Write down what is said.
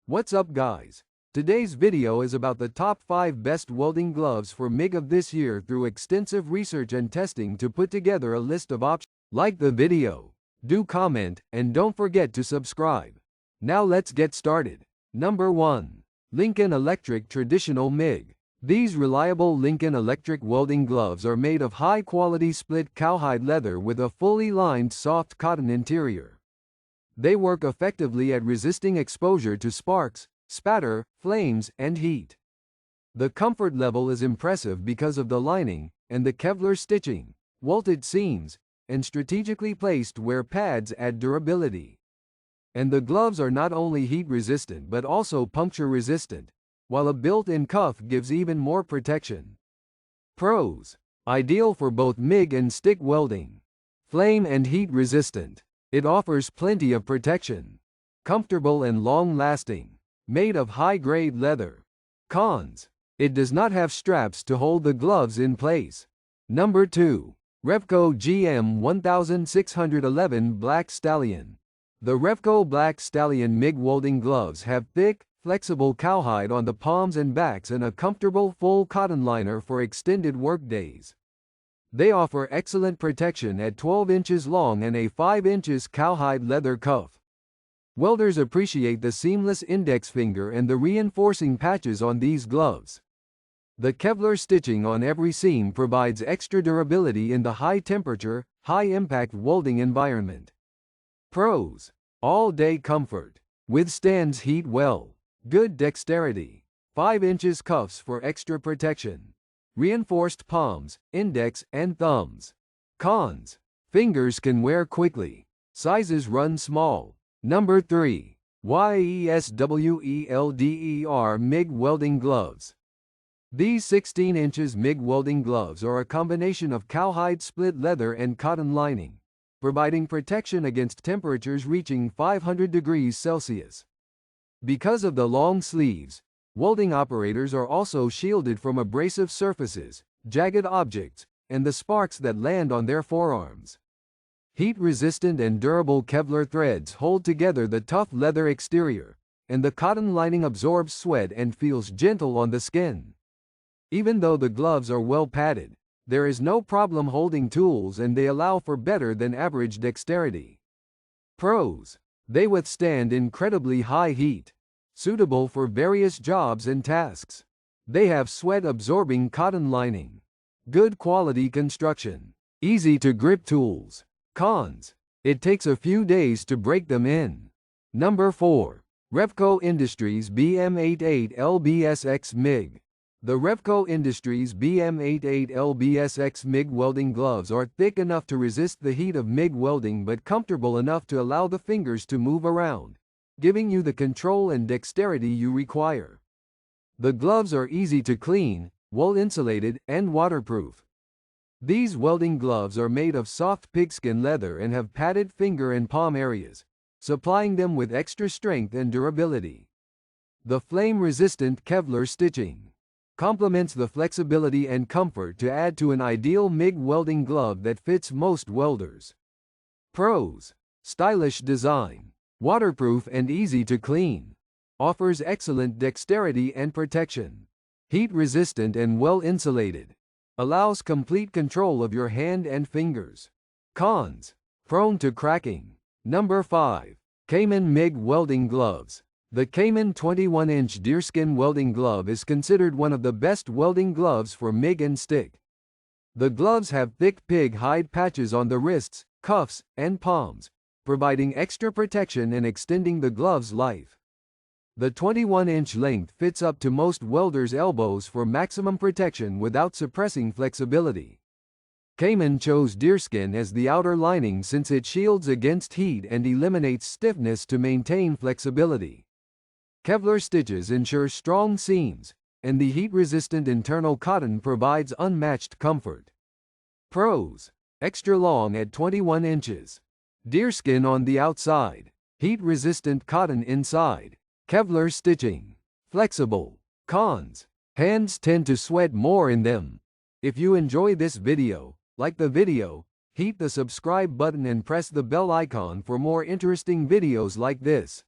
What's up guys? Today's video is about the top 5 best welding gloves for MIG of this year through extensive research and testing to put together a list of options. Like the video, do comment, and don't forget to subscribe. Now let's get started. Number 1. Lincoln Electric Traditional MIG. These reliable Lincoln Electric welding gloves are made of high-quality split cowhide leather with a fully lined soft cotton interior. They work effectively at resisting exposure to sparks, spatter, flames, and heat. The comfort level is impressive because of the lining and the Kevlar stitching, welted seams, and strategically placed wear pads add durability. And the gloves are not only heat-resistant but also puncture-resistant, while a built-in cuff gives even more protection. Pros: ideal for both MIG and stick welding. Flame and heat-resistant. It offers plenty of protection. Comfortable and long-lasting. Made of high-grade leather. Cons: it does not have straps to hold the gloves in place. Number 2. Revco GM 1611 Black Stallion. The Revco Black Stallion MIG welding gloves have thick, flexible cowhide on the palms and backs and a comfortable full cotton liner for extended workdays. They offer excellent protection at 12 inches long and a 5 inches cowhide leather cuff. Welders appreciate the seamless index finger and the reinforcing patches on these gloves. The Kevlar stitching on every seam provides extra durability in the high-temperature, high-impact welding environment. Pros: all-day comfort. Withstands heat well. Good dexterity. 5 inches cuffs for extra protection. Reinforced palms, index, and thumbs. Cons: fingers can wear quickly. Sizes run small. Number 3. YESWELDER MIG Welding Gloves. These 16 inches MIG welding gloves are a combination of cowhide split leather and cotton lining, providing protection against temperatures reaching 500 degrees Celsius. Because of the long sleeves, welding operators are also shielded from abrasive surfaces, jagged objects, and the sparks that land on their forearms. Heat-resistant and durable Kevlar threads hold together the tough leather exterior, and the cotton lining absorbs sweat and feels gentle on the skin. Even though the gloves are well padded, there is no problem holding tools and they allow for better than average dexterity. Pros: they withstand incredibly high heat. Suitable for various jobs and tasks. They have sweat-absorbing cotton lining. Good quality construction. Easy to grip tools. Cons: it takes a few days to break them in. Number 4. Revco Industries BM88 LBSX MIG. The Revco Industries BM88 LBSX MIG welding gloves are thick enough to resist the heat of MIG welding but comfortable enough to allow the fingers to move around, giving you the control and dexterity you require. The gloves are easy to clean, wool-insulated, and waterproof. These welding gloves are made of soft pigskin leather and have padded finger and palm areas, supplying them with extra strength and durability. The flame-resistant Kevlar stitching complements the flexibility and comfort to add to an ideal MIG welding glove that fits most welders. Pros: stylish design. Waterproof and easy to clean. Offers excellent dexterity and protection. Heat-resistant and well-insulated. Allows complete control of your hand and fingers. Cons: prone to cracking. Number 5. Caiman MIG Welding Gloves. The Caiman 21-inch deerskin welding glove is considered one of the best welding gloves for MIG and stick. The gloves have thick pig hide patches on the wrists, cuffs, and palms, providing extra protection and extending the glove's life. The 21-inch length fits up to most welders' elbows for maximum protection without suppressing flexibility. Caiman chose deerskin as the outer lining since it shields against heat and eliminates stiffness to maintain flexibility. Kevlar stitches ensure strong seams, and the heat-resistant internal cotton provides unmatched comfort. Pros: extra long at 21 inches. Deerskin on the outside. Heat-resistant cotton inside. Kevlar stitching. Flexible. Cons: hands tend to sweat more in them. If you enjoy this video, like the video, hit the subscribe button and press the bell icon for more interesting videos like this.